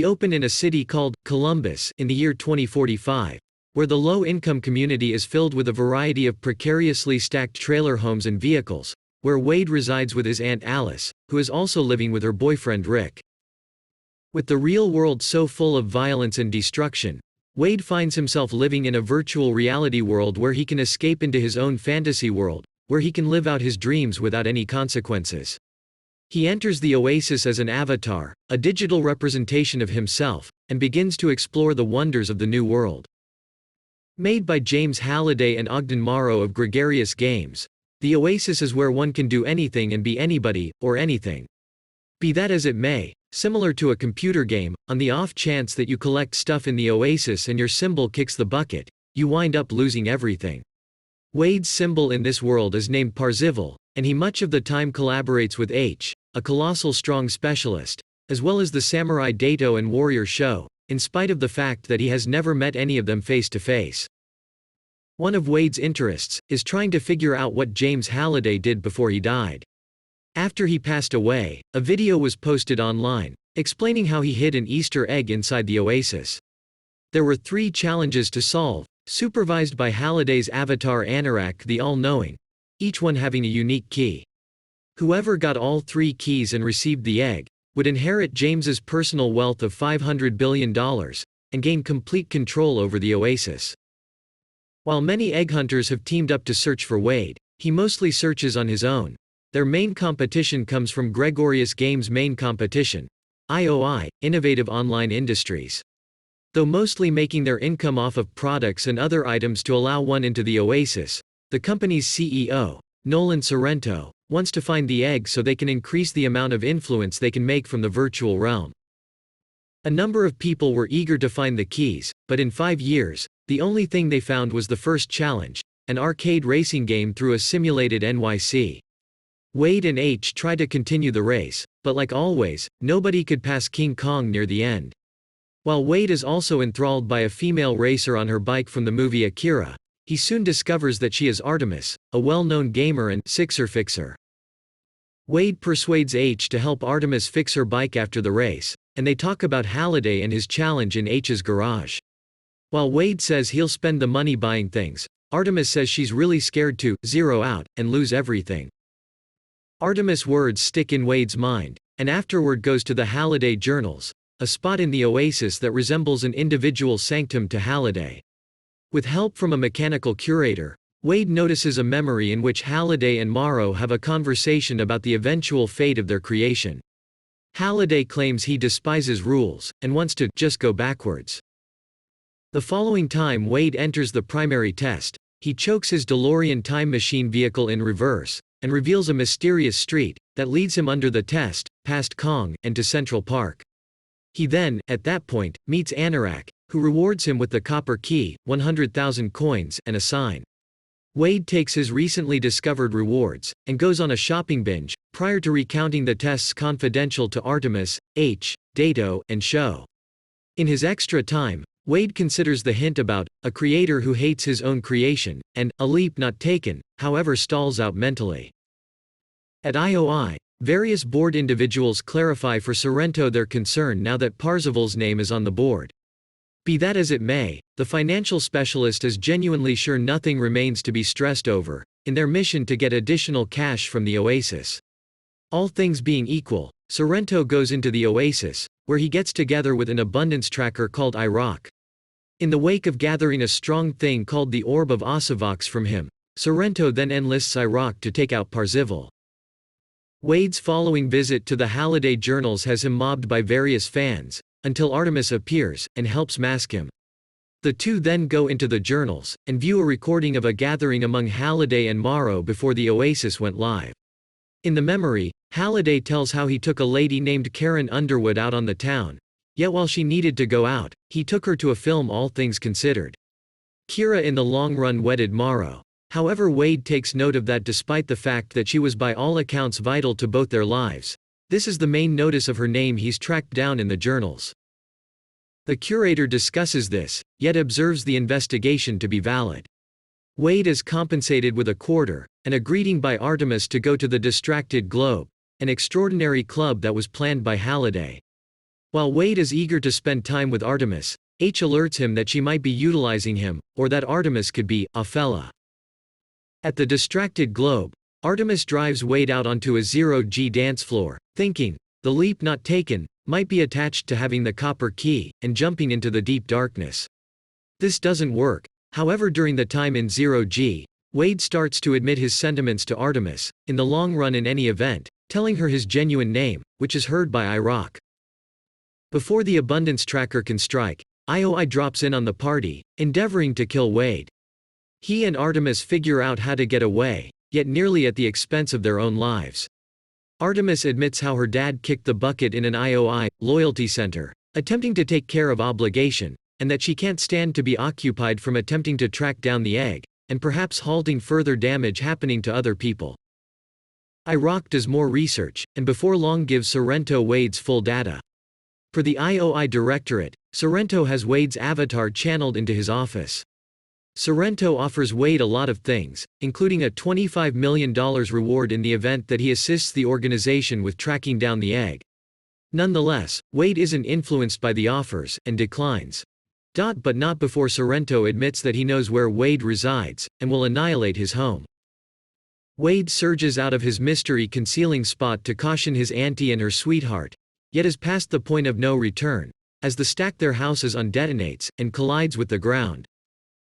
open in a city called Columbus in the year 2045, where the low-income community is filled with a variety of precariously stacked trailer homes and vehicles, where Wade resides with his Aunt Alice, who is also living with her boyfriend Rick. With the real world so full of violence and destruction, Wade finds himself living in a virtual reality world where he can escape into his own fantasy world, where he can live out his dreams without any consequences. He enters the oasis as an avatar, a digital representation of himself, and begins to explore the wonders of the new world. Made by James Halliday and Ogden Morrow of Gregarious Games, the oasis is where one can do anything and be anybody, or anything. Be that as it may, similar to a computer game, on the off chance that you collect stuff in the oasis and your symbol kicks the bucket, you wind up losing everything. Wade's symbol in this world is named Parzival, and he much of the time collaborates with H, a colossal strong specialist, as well as the samurai Dato and warrior Sho, in spite of the fact that he has never met any of them face to face. One of Wade's interests is trying to figure out what James Halliday did before he died. After he passed away, a video was posted online, explaining how he hid an Easter egg inside the oasis. There were 3 challenges to solve, supervised by Halliday's avatar Anorak the All-Knowing, each one having a unique key. Whoever got all 3 keys and received the egg, would inherit James's personal wealth of $500 billion, and gain complete control over the oasis. While many egg hunters have teamed up to search for Wade, he mostly searches on his own. Their main competition comes from Gregarious Games' main competition, IOI, Innovative Online Industries. Though mostly making their income off of products and other items to allow one into the oasis, the company's CEO, Nolan Sorrento, wants to find the egg so they can increase the amount of influence they can make from the virtual realm. A number of people were eager to find the keys, but in 5 years, the only thing they found was the first challenge, an arcade racing game through a simulated NYC. Wade and H tried to continue the race, but like always, nobody could pass King Kong near the end. While Wade is also enthralled by a female racer on her bike from the movie Akira, he soon discovers that she is Artemis, a well-known gamer and Sixer fixer. Wade persuades H to help Artemis fix her bike after the race, and they talk about Halliday and his challenge in H's garage. While Wade says he'll spend the money buying things, Artemis says she's really scared to zero out and lose everything. Artemis' words stick in Wade's mind, and afterward goes to the Halliday Journals, a spot in the oasis that resembles an individual sanctum to Halliday. With help from a mechanical curator, Wade notices a memory in which Halliday and Morrow have a conversation about the eventual fate of their creation. Halliday claims he despises rules, and wants to just go backwards. The following time Wade enters the primary test, he chokes his DeLorean time machine vehicle in reverse, and reveals a mysterious street that leads him under the test, past Kong, and to Central Park. He then, at that point, meets Anorak, who rewards him with the copper key, 100,000 coins, and a sign. Wade takes his recently discovered rewards, and goes on a shopping binge, prior to recounting the tests confidential to Artemis, H, Dato, and Sho. In his extra time, Wade considers the hint about a creator who hates his own creation, and a leap not taken, however stalls out mentally. At IOI, various board individuals clarify for Sorrento their concern now that Parzival's name is on the board. Be that as it may, the financial specialist is genuinely sure nothing remains to be stressed over, in their mission to get additional cash from the oasis. All things being equal, Sorrento goes into the oasis, where he gets together with an abundance tracker called Iraq. In the wake of gathering a strong thing called the Orb of Osavox from him, Sorrento then enlists Iraq to take out Parzival. Wade's following visit to the Halliday Journals has him mobbed by various fans, until Artemis appears, and helps mask him. The two then go into the journals, and view a recording of a gathering among Halliday and Morrow before the oasis went live. In the memory, Halliday tells how he took a lady named Karen Underwood out on the town, yet while she needed to go out, he took her to a film All Things Considered. Kira in the long run wedded Morrow. However, Wade takes note of that despite the fact that she was by all accounts vital to both their lives. This is the main notice of her name he's tracked down in the journals. The curator discusses this, yet observes the investigation to be valid. Wade is compensated with a quarter, and a greeting by Artemis to go to the Distracted Globe, an extraordinary club that was planned by Halliday. While Wade is eager to spend time with Artemis, H alerts him that she might be utilizing him, or that Artemis could be a fella. At the distracted Globe, Artemis drives Wade out onto a zero-G dance floor, thinking, the leap not taken, might be attached to having the copper key, and jumping into the deep darkness. This doesn't work. However, during the time in zero-G, Wade starts to admit his sentiments to Artemis, in the long run in any event, telling her his genuine name, which is heard by IROC. Before the abundance tracker can strike, IOI drops in on the party, endeavoring to kill Wade. He and Artemis figure out how to get away, yet nearly at the expense of their own lives. Artemis admits how her dad kicked the bucket in an IOI loyalty center, attempting to take care of obligation, and that she can't stand to be occupied from attempting to track down the egg, and perhaps halting further damage happening to other people. IROC does more research, and before long gives Sorrento Wade's full data. For the IOI Directorate, Sorrento has Wade's avatar channeled into his office. Sorrento offers Wade a lot of things, including a $25 million reward in the event that he assists the organization with tracking down the egg. Nonetheless, Wade isn't influenced by the offers, and declines. But not before Sorrento admits that he knows where Wade resides, and will annihilate his home. Wade surges out of his mystery concealing spot to caution his auntie and her sweetheart, yet is past the point of no return, as the stack their houses on detonates, and collides with the ground.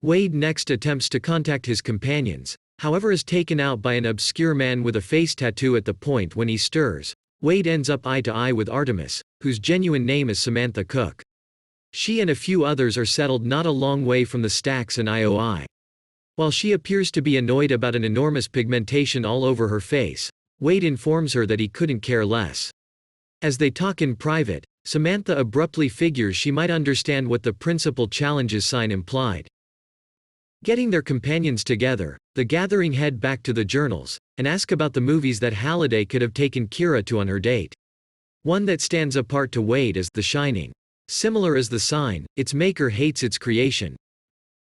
Wade next attempts to contact his companions, however is taken out by an obscure man with a face tattoo at the point when he stirs. Wade ends up eye to eye with Artemis, whose genuine name is Samantha Cook. She and a few others are settled not a long way from the stacks and IOI. While she appears to be annoyed about an enormous pigmentation all over her face, Wade informs her that he couldn't care less. As they talk in private, Samantha abruptly figures she might understand what the principal challenges sign implied. Getting their companions together, the gathering head back to the journals, and ask about the movies that Halliday could have taken Kira to on her date. One that stands apart to Wade is The Shining. Similar as The Sign, its maker hates its creation.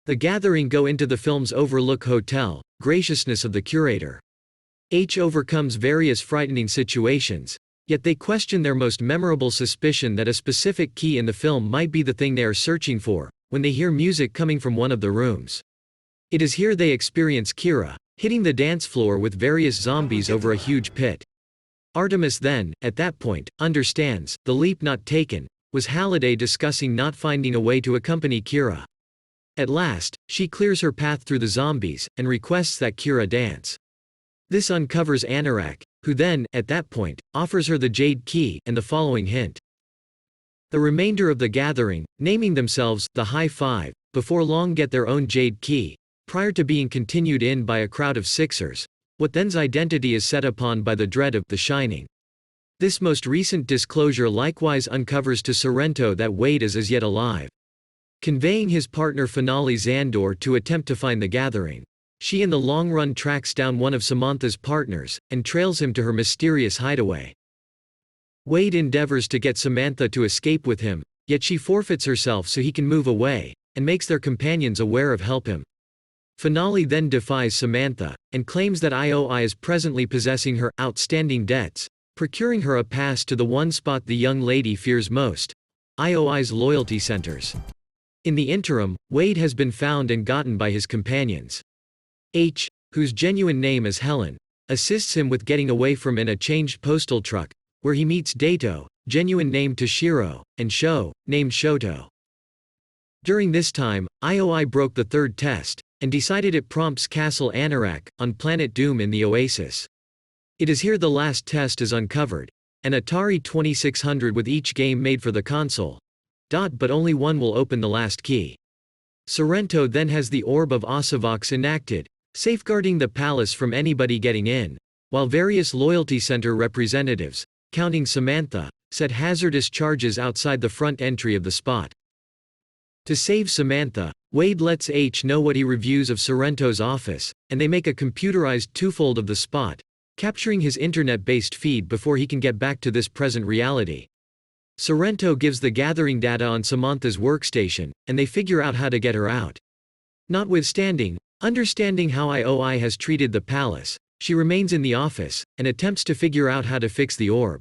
The gathering go into the film's Overlook Hotel, graciousness of the curator. H overcomes various frightening situations, yet they question their most memorable suspicion that a specific key in the film might be the thing they are searching for, when they hear music coming from one of the rooms. It is here they experience Kira, hitting the dance floor with various zombies over a huge pit. Artemis then, at that point, understands, the leap not taken, was Halliday discussing not finding a way to accompany Kira. At last, she clears her path through the zombies, and requests that Kira dance. This uncovers Anorak, who then, at that point, offers her the Jade Key, and the following hint. The remainder of the gathering, naming themselves, the High Five, before long get their own Jade Key, prior to being continued in by a crowd of Sixers. What then's identity is set upon by the dread of The Shining. This most recent disclosure likewise uncovers to Sorrento that Wade is as yet alive. Conveying his partner Finale Zandor to attempt to find the gathering. She in the long run tracks down one of Samantha's partners, and trails him to her mysterious hideaway. Wade endeavors to get Samantha to escape with him, yet she forfeits herself so he can move away, and makes their companions aware of help him. Finale then defies Samantha, and claims that IOI is presently possessing her outstanding debts, procuring her a pass to the one spot the young lady fears most, IOI's loyalty centers. In the interim, Wade has been found and gotten by his companions. H, whose genuine name is Helen, assists him with getting away from in a changed postal truck, where he meets Dato, genuine name Toshiro, and Sho, named Shoto. During this time, IOI broke the third test, and decided it prompts Castle Anorak, on Planet Doom in the Oasis. It is here the last test is uncovered, an Atari 2600 with each game made for the console. But only one will open the last key. Sorrento then has the Orb of Osavox enacted, safeguarding the palace from anybody getting in, while various loyalty center representatives, counting Samantha, set hazardous charges outside the front entry of the spot. To save Samantha, Wade lets H know what he reviews of Sorrento's office, and they make a computerized twofold of the spot, capturing his internet-based feed before he can get back to this present reality. Sorrento gives the gathering data on Samantha's workstation, and they figure out how to get her out. Notwithstanding, understanding how IOI has treated the palace, she remains in the office, and attempts to figure out how to fix the orb.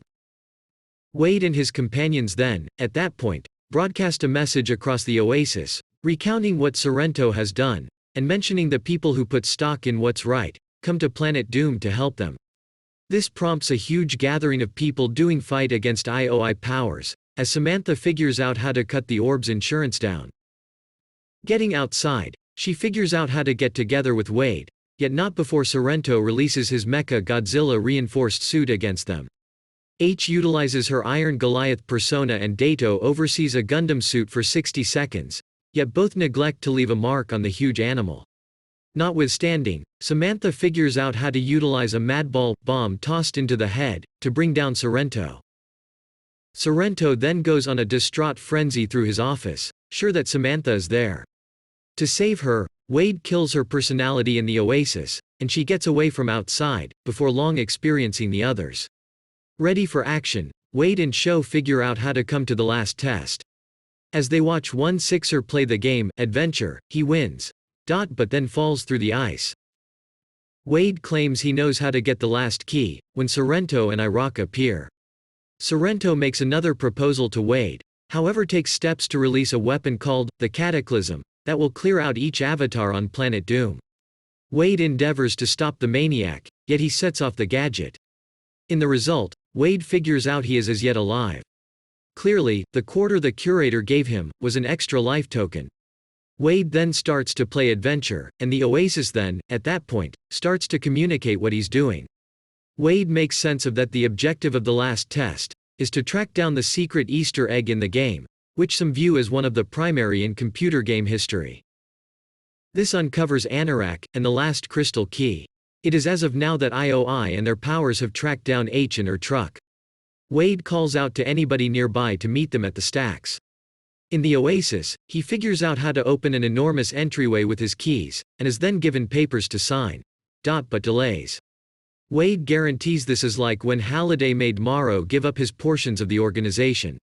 Wade and his companions then, at that point, broadcast a message across the oasis, recounting what Sorrento has done, and mentioning the people who put stock in what's right, come to Planet Doom to help them. This prompts a huge gathering of people doing fight against IOI powers, as Samantha figures out how to cut the orb's insurance down. Getting outside, she figures out how to get together with Wade, yet not before Sorrento releases his Mecha Godzilla reinforced suit against them. H utilizes her Iron Goliath persona and Dato oversees a Gundam suit for 60 seconds, yet both neglect to leave a mark on the huge animal. Notwithstanding, Samantha figures out how to utilize a Madball bomb tossed into the head to bring down Sorrento. Sorrento then goes on a distraught frenzy through his office, sure that Samantha is there. To save her, Wade kills her personality in the oasis, and she gets away from outside, before long experiencing the others. Ready for action, Wade and Sho figure out how to come to the last test. As they watch one Sixer play the game, Adventure, he wins. But then falls through the ice. Wade claims he knows how to get the last key, when Sorrento and Iraq appear. Sorrento makes another proposal to Wade, however takes steps to release a weapon called the Cataclysm, that will clear out each avatar on Planet Doom. Wade endeavors to stop the maniac, yet he sets off the gadget. In the result, Wade figures out he is as yet alive. Clearly, the quarter the curator gave him was an extra life token. Wade then starts to play Adventure, and the Oasis then, at that point, starts to communicate what he's doing. Wade makes sense of that the objective of the last test is to track down the secret Easter egg in the game, which some view as one of the primary in computer game history. This uncovers Anorak and the last crystal key. It is as of now that IOI and their powers have tracked down H in her truck. Wade calls out to anybody nearby to meet them at the stacks. In the Oasis, he figures out how to open an enormous entryway with his keys, and is then given papers to sign. But delays. Wade guarantees this is like when Halliday made Morrow give up his portions of the organization.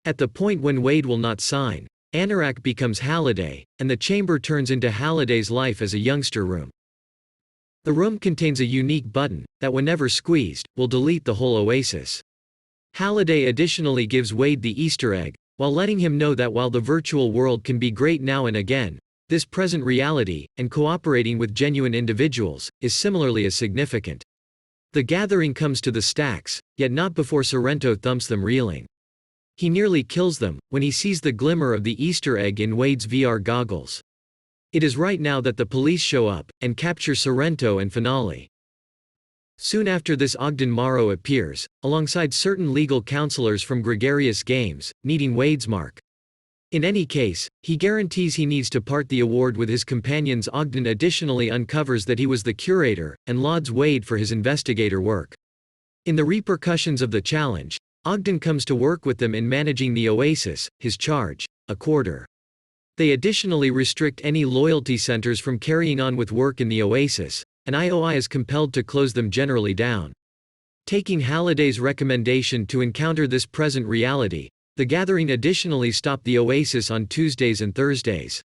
At the point when Wade will not sign, Anorak becomes Halliday, and the chamber turns into Halliday's life as a youngster room. The room contains a unique button, that whenever squeezed, will delete the whole Oasis. Halliday additionally gives Wade the Easter egg, while letting him know that while the virtual world can be great now and again, this present reality, and cooperating with genuine individuals, is similarly as significant. The gathering comes to the stacks, yet not before Sorrento thumps them reeling. He nearly kills them, when he sees the glimmer of the Easter egg in Wade's VR goggles. It is right now that the police show up, and capture Sorrento and Finale. Soon after this Ogden Morrow appears, alongside certain legal counselors from Gregarious Games, needing Wade's mark. In any case, he guarantees he needs to part the award with his companions. Ogden additionally uncovers that he was the curator, and lauds Wade for his investigator work. In the repercussions of the challenge, Ogden comes to work with them in managing the Oasis, his charge, a quarter. They additionally restrict any loyalty centers from carrying on with work in the Oasis, and IOI is compelled to close them generally down. Taking Halliday's recommendation to encounter this present reality, the gathering additionally stopped the Oasis on Tuesdays and Thursdays.